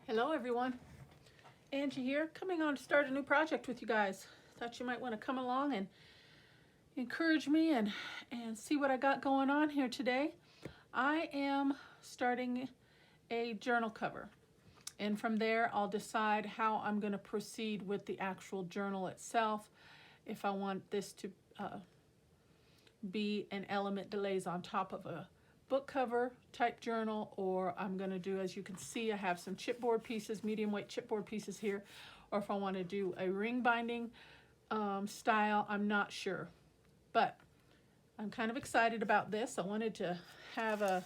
Hello everyone, Angie here, coming on to start a new project with you guys. Thought you might want to come along and encourage me and see what I got going on here today. I am starting a journal cover, and from there I'll decide how I'm going to proceed with the actual journal itself. If I want this to be an element that lays on top of a book cover type journal, or I'm going to do, as you can see, I have some chipboard pieces, medium weight chipboard pieces here, or if I want to do a ring binding style, I'm not sure, but I'm kind of excited about this. I wanted to have a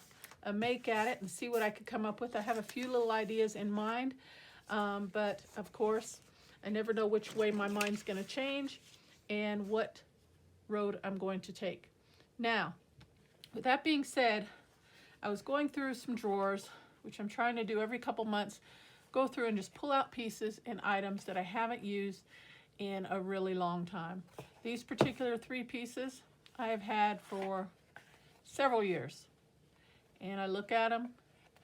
make at it and see what I could come up with. I have a few little ideas in mind, but of course I never know which way my mind's going to change and what road I'm going to take. Now, with that being said, I was going through some drawers, which I'm trying to do every couple months, go through and just pull out pieces and items that I haven't used in a really long time. These particular 3 pieces I have had for several years, and I look at them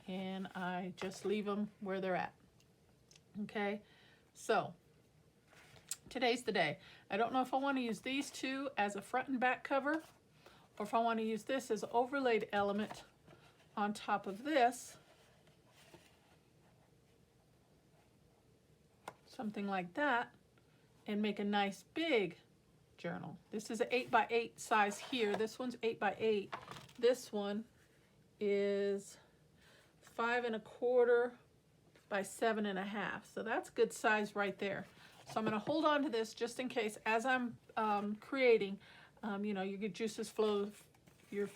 and I just leave them where they're at. Okay, so today's the day. I don't know if I want to use these 2 as a front and back cover, or if I want to use this as an overlaid element on top of this, something like that, and make a nice big journal. This is an 8x8 size here. This one's 8x8. This one is 5 1/4 by 7 1/2. So that's good size right there. So I'm going to hold on to this just in case as I'm creating. You know, your juices flow, your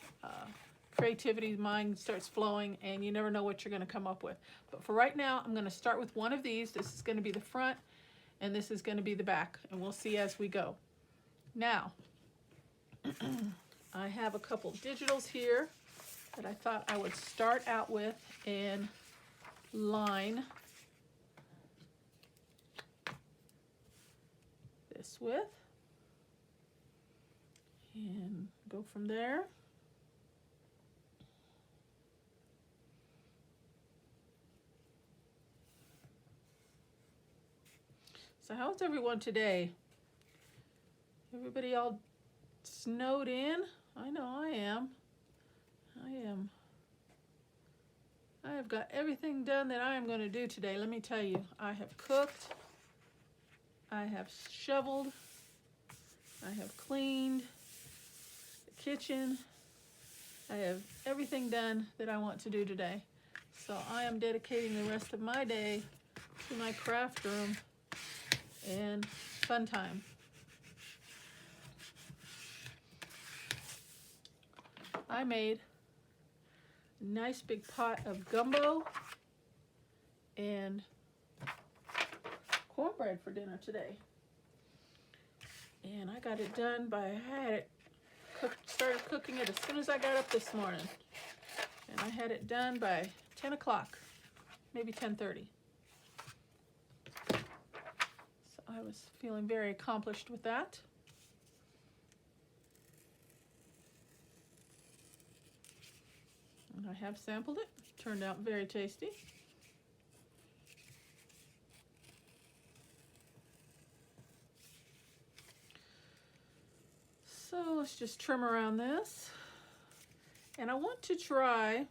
creativity mind starts flowing, and you never know what you're going to come up with. But for right now, I'm going to start with one of these. This is going to be the front, and this is going to be the back, and we'll see as we go. Now, I have a couple digitals here that I thought I would start out with and line this with, and go from there. So how's everyone today? Everybody all snowed in? I know I am. I have got everything done that I am going to do today. Let me tell you, I have cooked, I have shoveled, I have cleaned the kitchen. I have everything done that I want to do today. So I am dedicating the rest of my day to my craft room and fun time. I made a nice big pot of gumbo and cornbread for dinner today. And I got it done by, I had it started cooking it as soon as I got up this morning, and I had it done by 10 o'clock, maybe 10:30. So I was feeling very accomplished with that. And I have sampled it. Turned out very tasty. So let's just trim around this. And I want to try,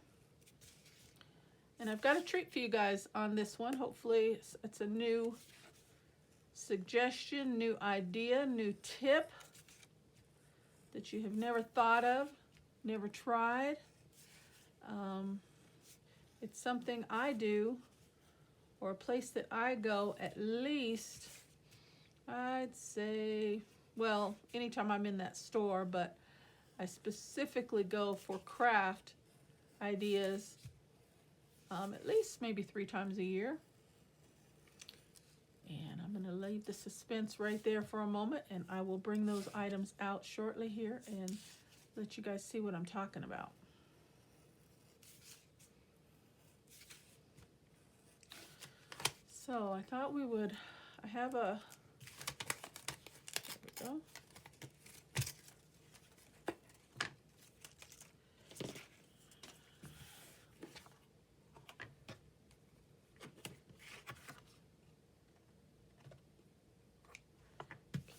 and I've got a treat for you guys on this one. Hopefully it's a new suggestion, new idea, new tip that you have never thought of, never tried. It's something I do, or a place that I go at least, I'd say, well, anytime I'm in that store, but I specifically go for craft ideas at least maybe 3 times a year. And I'm going to leave the suspense right there for a moment, and I will bring those items out shortly here and let you guys see what I'm talking about. So I thought we would, I have a, there we go.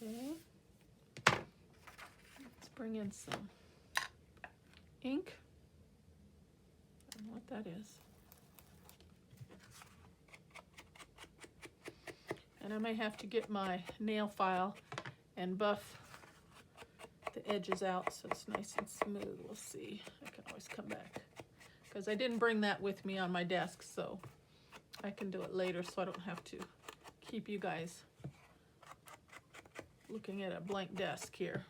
Okay. Let's bring in some ink. I don't know what that is. And I may have to get my nail file and buff the edges out so it's nice and smooth. We'll see. I can always come back because I didn't bring that with me on my desk, so I can do it later so I don't have to keep you guys looking at a blank desk here.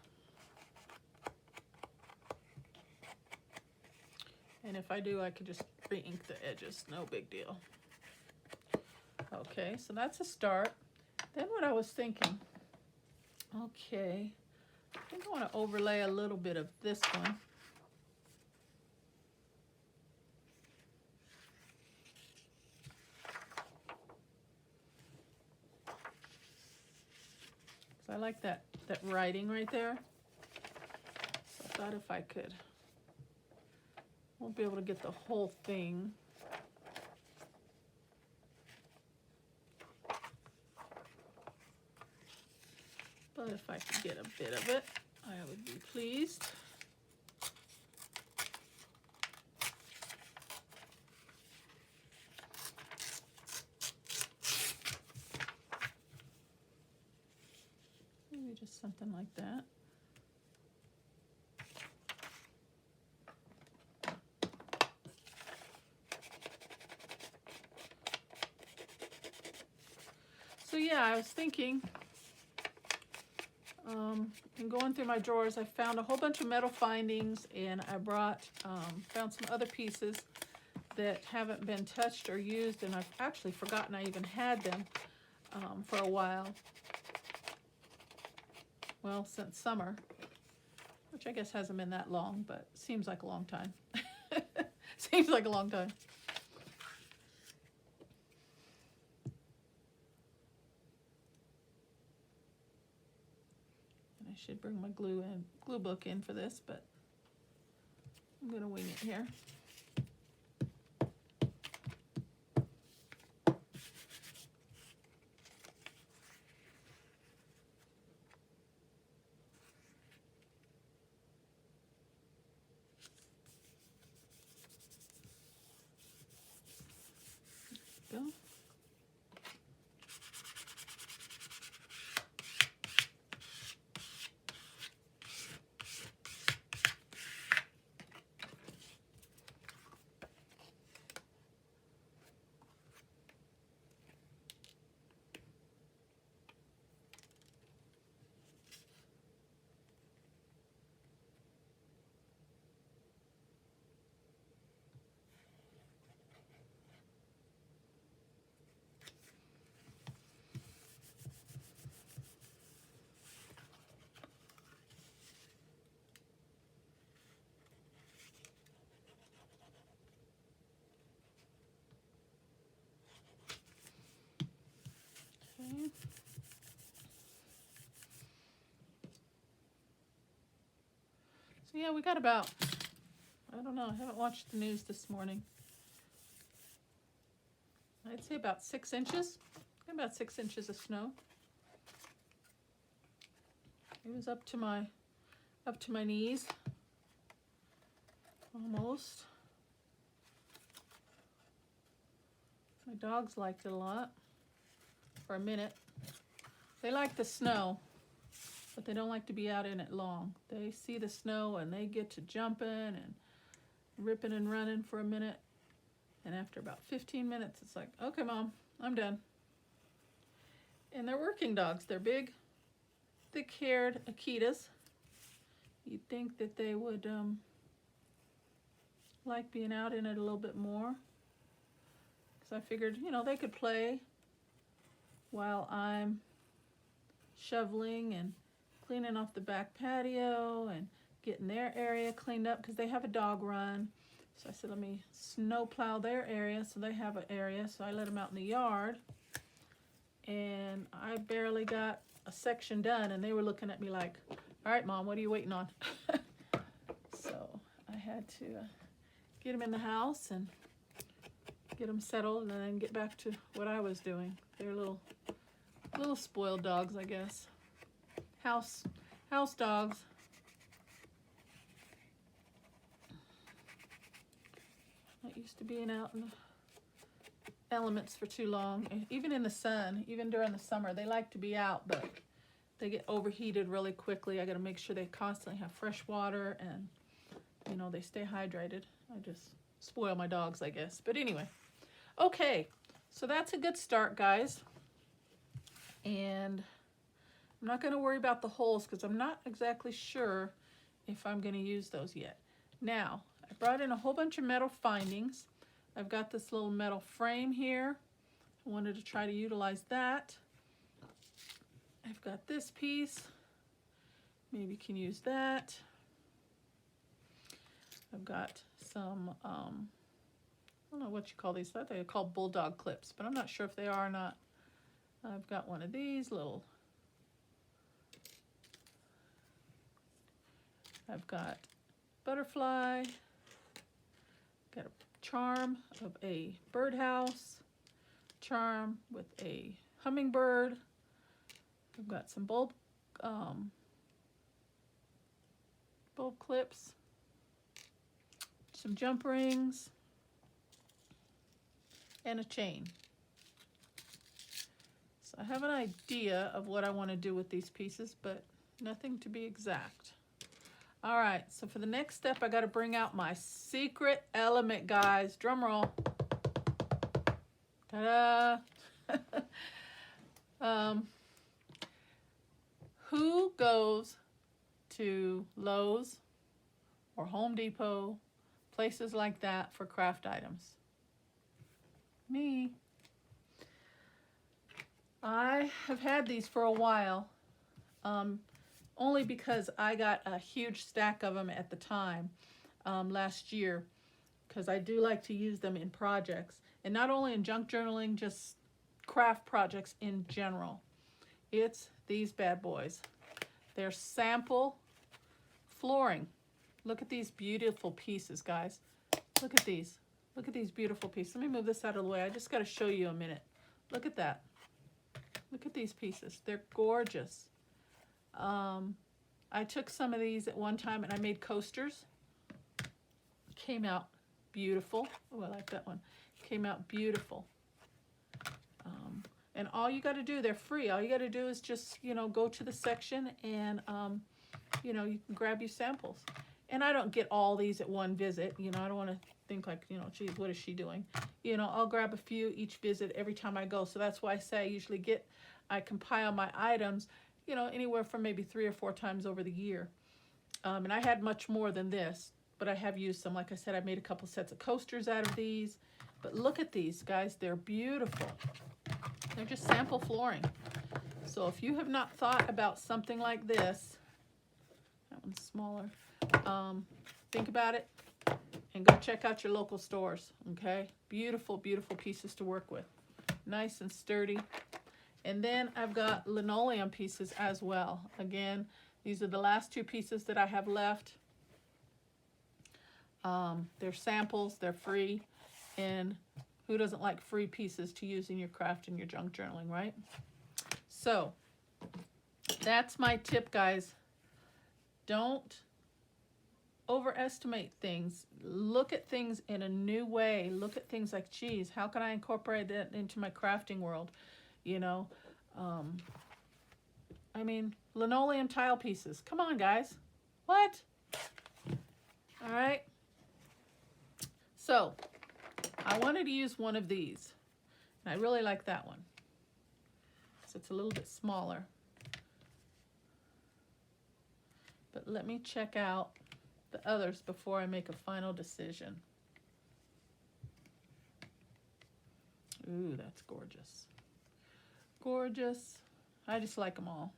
And if I do, I could just re-ink the edges, no big deal. Okay, so that's a start. Then what I was thinking, okay, I think I want to overlay a little bit of this one. So I like that writing right there. So I thought if I could, won't be able to get the whole thing. But if I could get a bit of it, I would be pleased. Maybe just something like that. So yeah, I was thinking, and going through my drawers, I found a whole bunch of metal findings, and I found some other pieces that haven't been touched or used, and I've actually forgotten I even had them for a while. Well, since summer, which I guess hasn't been that long, but seems like a long time. Seems like a long time. I should bring my glue book in for this, but I'm gonna wing it here. There we go. Okay. So yeah, we got about, I don't know, I haven't watched the news this morning. I'd say about 6 inches. About 6 inches of snow. It was up to my knees. Almost. My dogs liked it a lot. For a minute. They like the snow, but they don't like to be out in it long. They see the snow and they get to jumping and ripping and running for a minute. And after about 15 minutes, it's like, okay, Mom, I'm done. And they're working dogs. They're big, thick-haired Akitas. You'd think that they would like being out in it a little bit more. Because I figured, you know, they could play while I'm shoveling and cleaning off the back patio and getting their area cleaned up because they have a dog run. So I said, let me snow plow their area so they have an area. So I let them out in the yard. And I barely got a section done, and they were looking at me like, all right, Mom, what are you waiting on? So I had to get them in the house and get them settled and then get back to what I was doing. They're little spoiled dogs, I guess. house dogs. Not used to being out in the elements for too long. And even in the sun, even during the summer, they like to be out, but they get overheated really quickly. I got to make sure they constantly have fresh water and, you know, they stay hydrated. I just spoil my dogs, I guess. But anyway, okay, so that's a good start, guys. And I'm not going to worry about the holes because I'm not exactly sure if I'm going to use those yet. Now, I brought in a whole bunch of metal findings. I've got this little metal frame here. I wanted to try to utilize that. I've got this piece. Maybe can use that. I've got some, I don't know what you call these. I thought they were called bulldog clips, but I'm not sure if they are or not. I've got one of these little. I've got butterfly. Got a charm of a birdhouse. Charm with a hummingbird. I've got some bulb clips. Some jump rings. And a chain. So I have an idea of what I want to do with these pieces, but nothing to be exact. All right, so for the next step, I got to bring out my secret element, guys. Drum roll. Ta-da! Who goes to Lowe's or Home Depot, places like that for craft items? Me. I have had these for a while. Only because I got a huge stack of them at the time last year, because I do like to use them in projects, and not only in junk journaling, just craft projects in general. It's these bad boys. They're sample flooring. Look at these beautiful pieces, guys. Look at these. Look at these beautiful pieces. Let me move this out of the way. I just got to show you a minute. Look at that. Look at these pieces. They're gorgeous. I took some of these at one time and I made coasters. Came out beautiful. Oh, I like that one. Came out beautiful. And all you got to do, they're free. All you got to do is just, you know, go to the section and, you know, you can grab your samples. And I don't get all these at one visit. You know, I don't want to think like, you know, geez, what is she doing? You know, I'll grab a few each visit every time I go. So that's why I say I usually I compile my items, you know, anywhere from maybe 3 or 4 times over the year. And I had much more than this, but I have used some. Like I said, I made a couple sets of coasters out of these. But look at these, guys. They're beautiful. They're just sample flooring. So if you have not thought about something like this, that one's smaller, think about it and go check out your local stores, okay? Beautiful, beautiful pieces to work with. Nice and sturdy. And then I've got linoleum pieces as well. Again, these are the last 2 pieces that I have left. They're samples, they're free, and who doesn't like free pieces to use in your craft and your junk journaling, right? So, that's my tip, guys. Don't overestimate things. Look at things in a new way. Look at things like, geez, how can I incorporate that into my crafting world? You know, I mean, linoleum tile pieces. Come on, guys. What? All right. So, I wanted to use one of these. And I really like that one. So it's a little bit smaller. But let me check out the others before I make a final decision. Ooh, that's gorgeous. Gorgeous. I just like them all.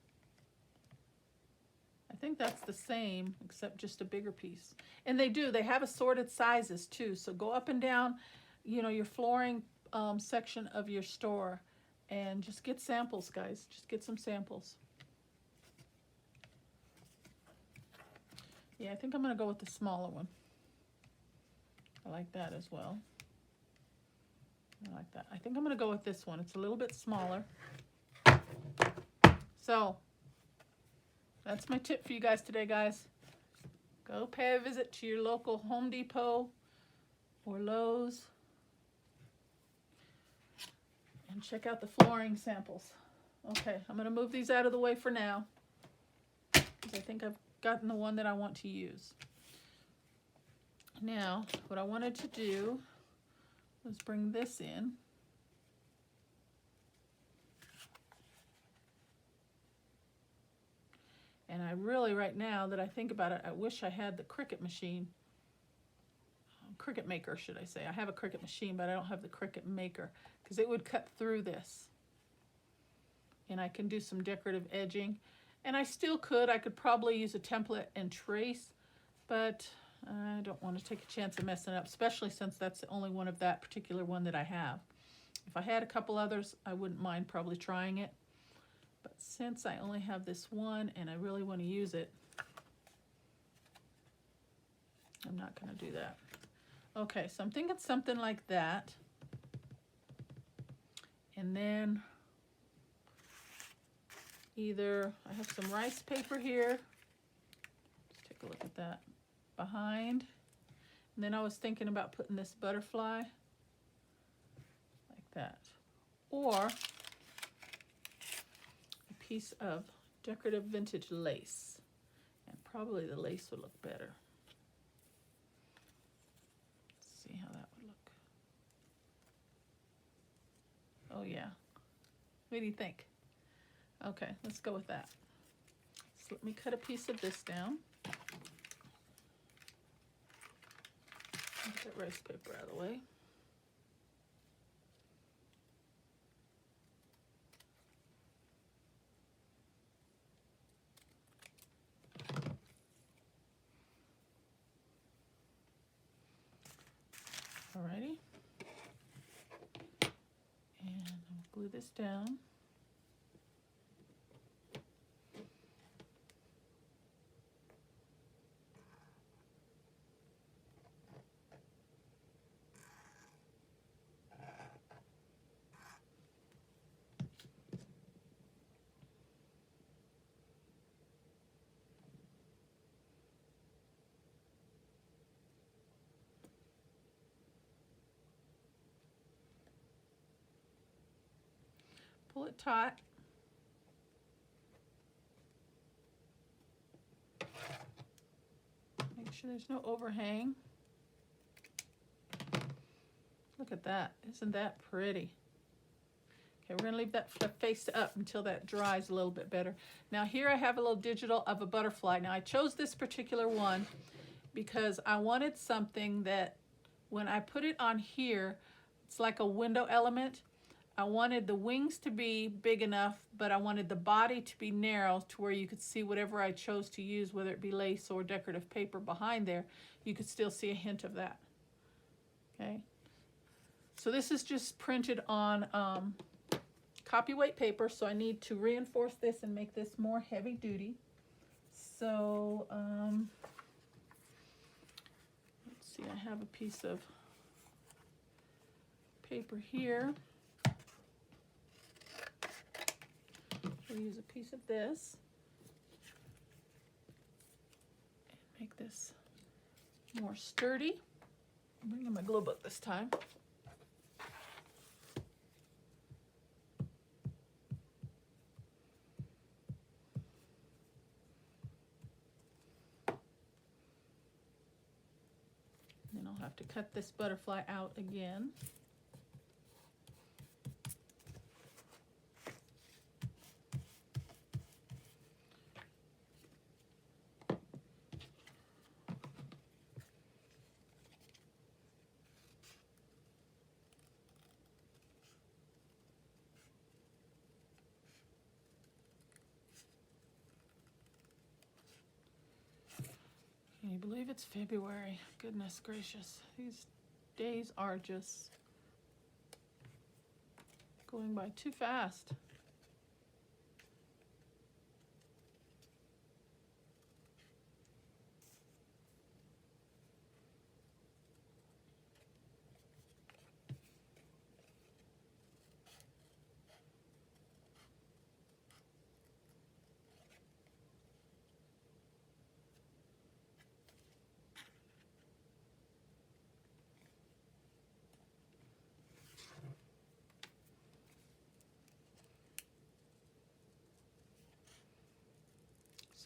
I think that's the same, except just a bigger piece. And they have assorted sizes too. So go up and down, you know, your flooring section of your store and just get samples, guys. Just get some samples. Yeah, I think I'm going to go with the smaller one. I like that as well. I like that. I think I'm going to go with this one. It's a little bit smaller. So, That's my tip for you guys today, guys. Go pay a visit to your local Home Depot or Lowe's and check out the flooring samples. Okay, I'm going to move these out of the way for now, because I think I've gotten the one that I want to use. Now, what I wanted to do was bring this in. And I really, right now that I think about it, I wish I had the Cricut machine. Cricut maker, should I say. I have a Cricut machine, but I don't have the Cricut maker, because it would cut through this. And I can do some decorative edging. And I still could. I could probably use a template and trace, but I don't want to take a chance of messing up, especially since that's the only one of that particular one that I have. If I had a couple others, I wouldn't mind probably trying it. But since I only have this one and I really want to use it, I'm not going to do that. Okay, so I'm thinking something like that. And then either I have some rice paper here. Let's take a look at that behind. And then I was thinking about putting this butterfly like that. Or a piece of decorative vintage lace. And probably the lace would look better. Let's see how that would look. Oh yeah. What do you think? Okay, let's go with that. So let me cut a piece of this down. Get that rice paper out of the way. Alrighty. And I'll glue this down. Pull it taut. Make sure there's no overhang. Look at that. Isn't that pretty? Okay, we're going to leave that face up until that dries a little bit better. Now here I have a little digital of a butterfly. Now I chose this particular one because I wanted something that when I put it on here, it's like a window element. I wanted the wings to be big enough, but I wanted the body to be narrow to where you could see whatever I chose to use, whether it be lace or decorative paper behind there, you could still see a hint of that. Okay. So this is just printed on copyweight paper, so I need to reinforce this and make this more heavy duty. So let's see, I have a piece of paper here. We'll use a piece of this and make this more sturdy. I'm bringing my glue book this time. Then I'll have to cut this butterfly out again. Can you believe it's February? Goodness gracious. These days are just going by too fast.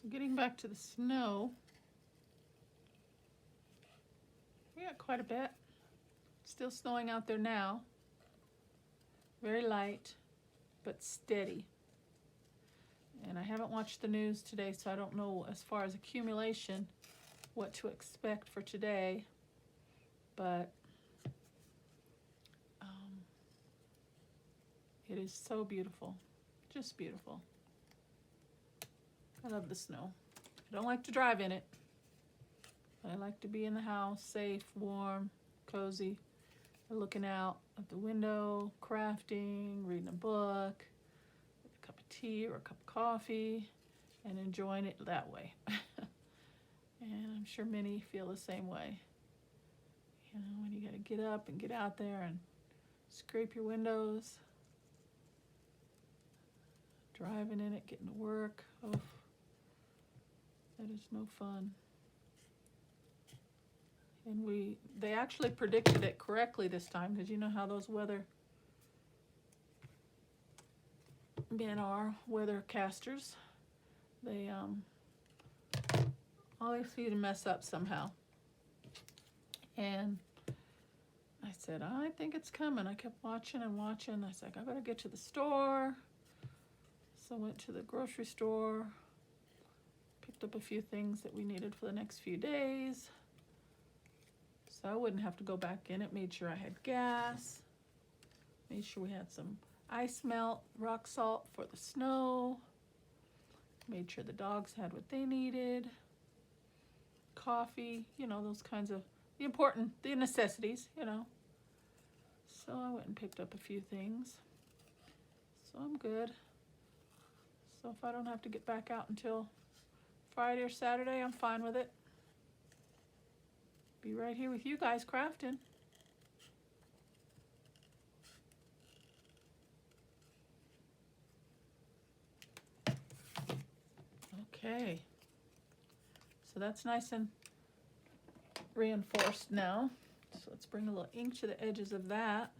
So getting back to the snow, we got quite a bit. Still snowing out there now. Very light, but steady. And I haven't watched the news today, so I don't know as far as accumulation what to expect for today. But it is so beautiful, just beautiful. I love the snow. I don't like to drive in it, but I like to be in the house, safe, warm, cozy, looking out at the window, crafting, reading a book, with a cup of tea or a cup of coffee, and enjoying it that way. And I'm sure many feel the same way. You know, when you got to get up and get out there and scrape your windows, driving in it, getting to work. Oh, that is no fun. And they actually predicted it correctly this time, because you know how those weather men are, weathercasters. They always seem to mess up somehow. And I said, I think it's coming. I kept watching and watching. I was like, I better get to the store. So I went to the grocery store, picked up a few things that we needed for the next few days, so I wouldn't have to go back in it. Made sure I had gas, made sure we had some ice melt, rock salt for the snow, made sure the dogs had what they needed, coffee, you know, those kinds of the necessities, you know. So I went and picked up a few things, so I'm good. So if I don't have to get back out until Friday or Saturday, I'm fine with it. Be right here with you guys crafting. Okay. So that's nice and reinforced now. So let's bring a little ink to the edges of that.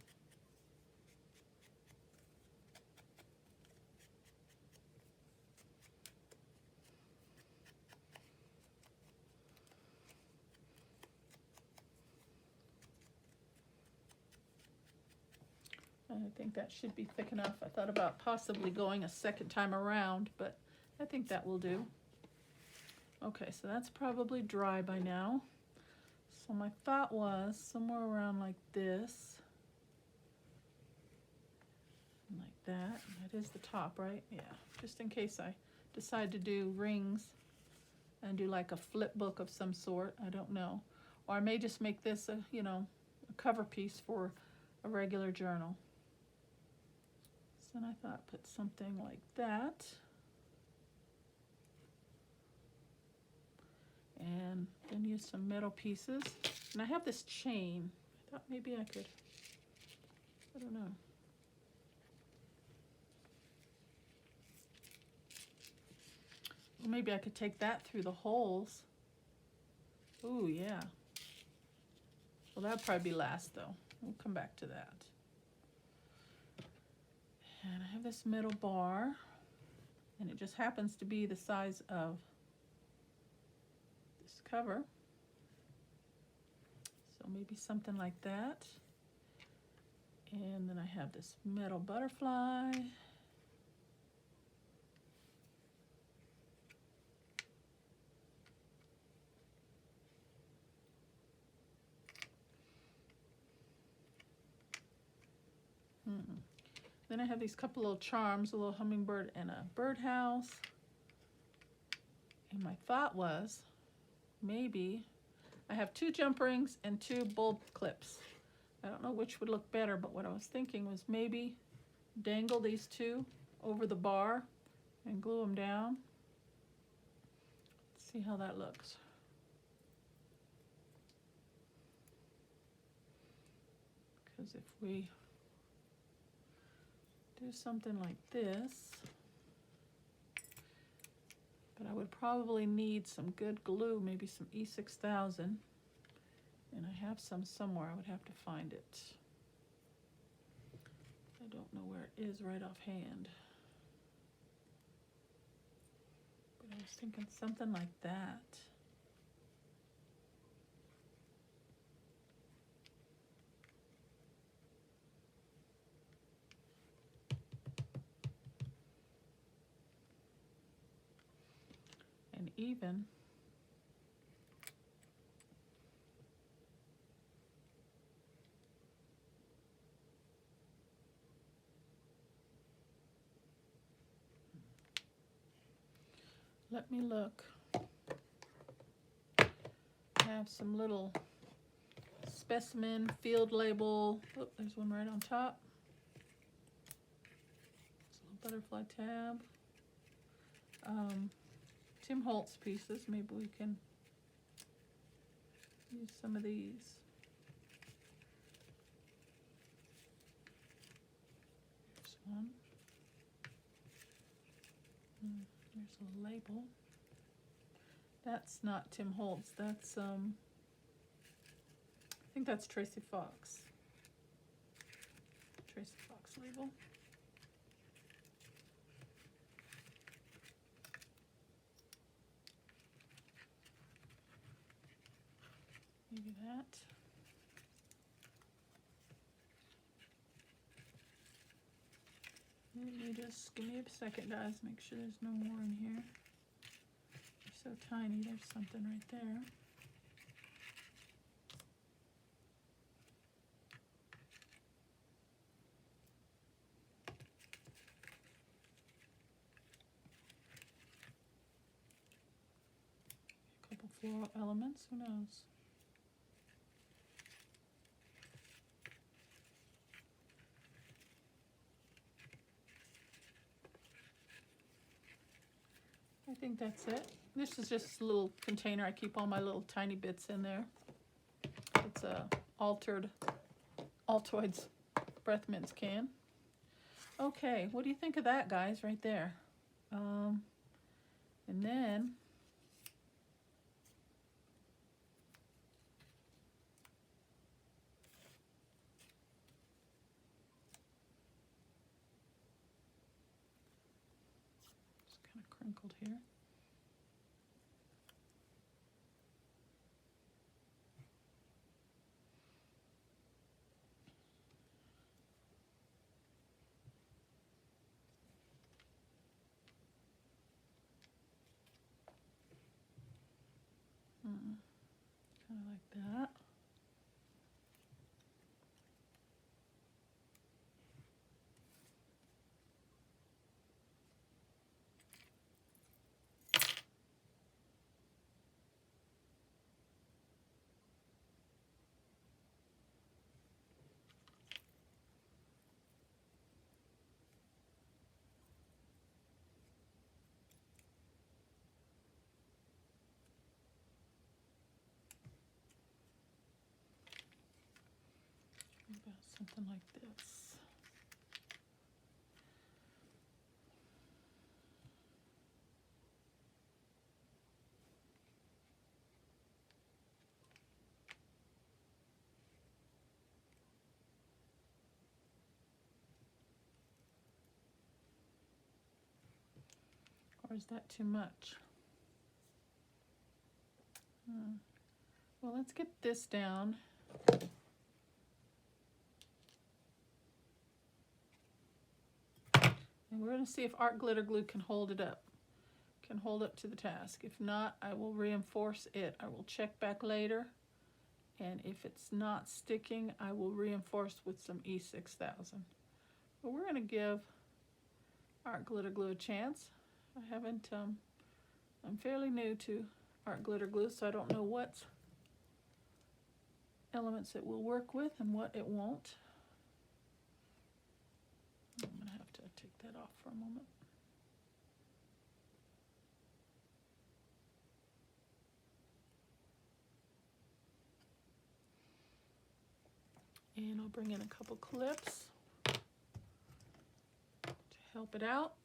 I think that should be thick enough. I thought about possibly going a second time around, but I think that will do. Okay, so that's probably dry by now. So my thought was somewhere around like this. Like that. That is the top, right? Yeah, just in case I decide to do rings and do like a flip book of some sort. I don't know. Or I may just make this a, you know, a cover piece for a regular journal. So then I thought put something like that. And then use some metal pieces. And I have this chain. I thought maybe I could, I don't know. Well, maybe I could take that through the holes. Ooh, yeah. Well, that'd probably be last though. We'll come back to that. And I have this metal bar, and it just happens to be the size of this cover. So maybe something like that. And then I have this metal butterfly. Then I have these couple little charms, a little hummingbird and a birdhouse. And my thought was, maybe, I have 2 jump rings and 2 bulb clips. I don't know which would look better, but what I was thinking was maybe dangle these 2 over the bar and glue them down. Let's see how that looks. Because if we do something like this, but I would probably need some good glue, maybe some E6000, and I have some somewhere. I would have to find it. I don't know where it is right offhand, but I was thinking something like that. And even let me look. I have some little specimen field label. Oh, there's one right on top. It's a little butterfly tab. Tim Holtz pieces. Maybe we can use some of these. Here's one. Here's a label. That's not Tim Holtz. That's I think that's Tracy Fox. Tracy Fox label. Maybe that. Maybe just give me a second, guys. Make sure there's no more in here. They're so tiny. There's something right there. A couple floral elements. Who knows? I think that's it. This is just a little container. I keep all my little tiny bits in there. It's a altered Altoids breath mints can. Okay, what do you think of that, guys, right there? And then it's kind of crinkled here. Kind of like that. About something like this. Or is that too much? Well, let's get this down. And we're going to see if art glitter glue can hold it up, can hold up to the task. If not, I will reinforce it. I will check back later. And if it's not sticking, I will reinforce with some E6000. But we're going to give art glitter glue a chance. I haven't, I'm fairly new to art glitter glue, so I don't know what elements it will work with and what it won't. I'm going to have to take that off for a moment. And I'll bring in a couple clips to help it out.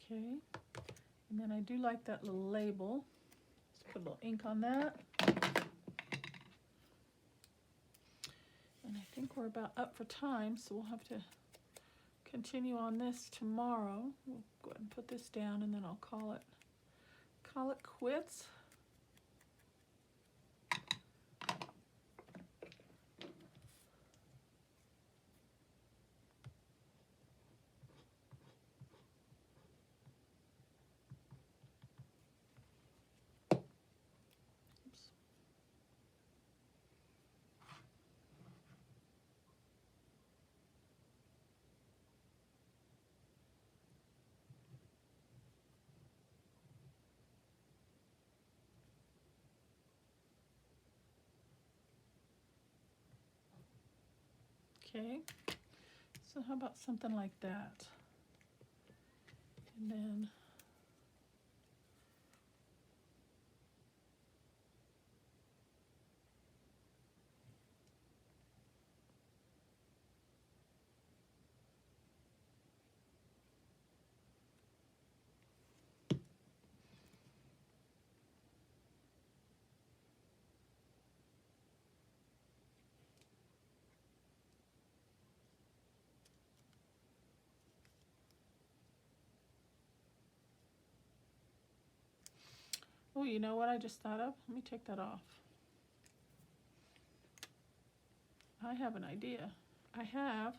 Okay, and then I do like that little label. Let's put a little ink on that. And I think we're about up for time, so we'll have to continue on this tomorrow. We'll go ahead and put this down, and then I'll call it quits. Okay, so how about something like that? And then oh, you know what I just thought of? Let me take that off. I have an idea. I have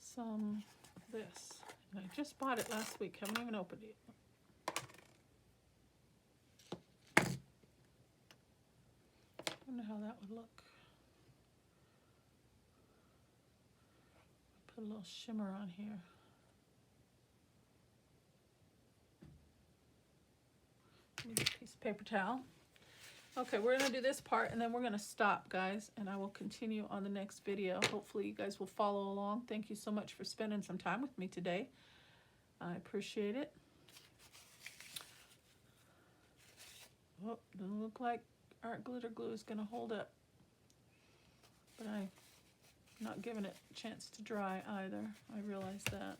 some of this. And I just bought it last week. Haven't even opened it. I wonder how that would look. Put a little shimmer on here. Need a piece of paper towel. Okay, we're gonna do this part and then we're gonna stop, guys, and I will continue on the next video. Hopefully you guys will follow along. Thank you so much for spending some time with me today. I appreciate it. Oh, doesn't look like art glitter glue is gonna hold up, but I'm not giving it a chance to dry either. I realize that.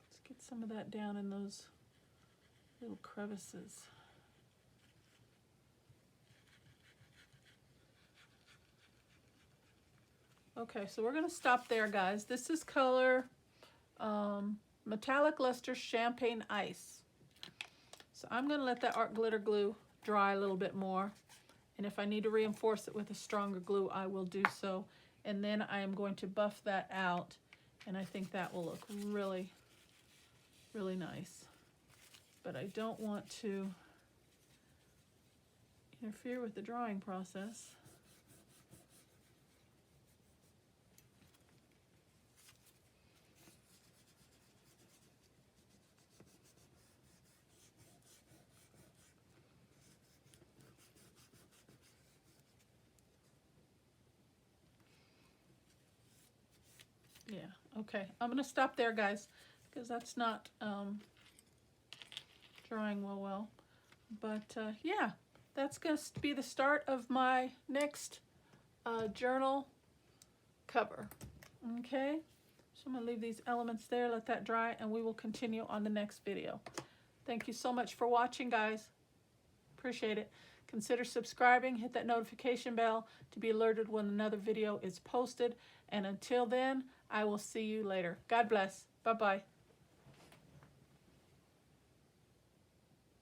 Let's get some of that down in those little crevices. Okay, so we're gonna stop there, guys. This is color Metallic Luster Champagne Ice. So I'm gonna let that art glitter glue dry a little bit more. And if I need to reinforce it with a stronger glue, I will do so. And then I am going to buff that out. And I think that will look really, really nice. But I don't want to interfere with the drawing process. Yeah, okay. I'm going to stop there, guys, because that's not drawing well. But yeah, that's going to be the start of my next journal cover. Okay, so I'm going to leave these elements there, let that dry, and we will continue on the next video. Thank you so much for watching, guys. Appreciate it. Consider subscribing, hit that notification bell to be alerted when another video is posted. And until then, I will see you later. God bless. Bye-bye.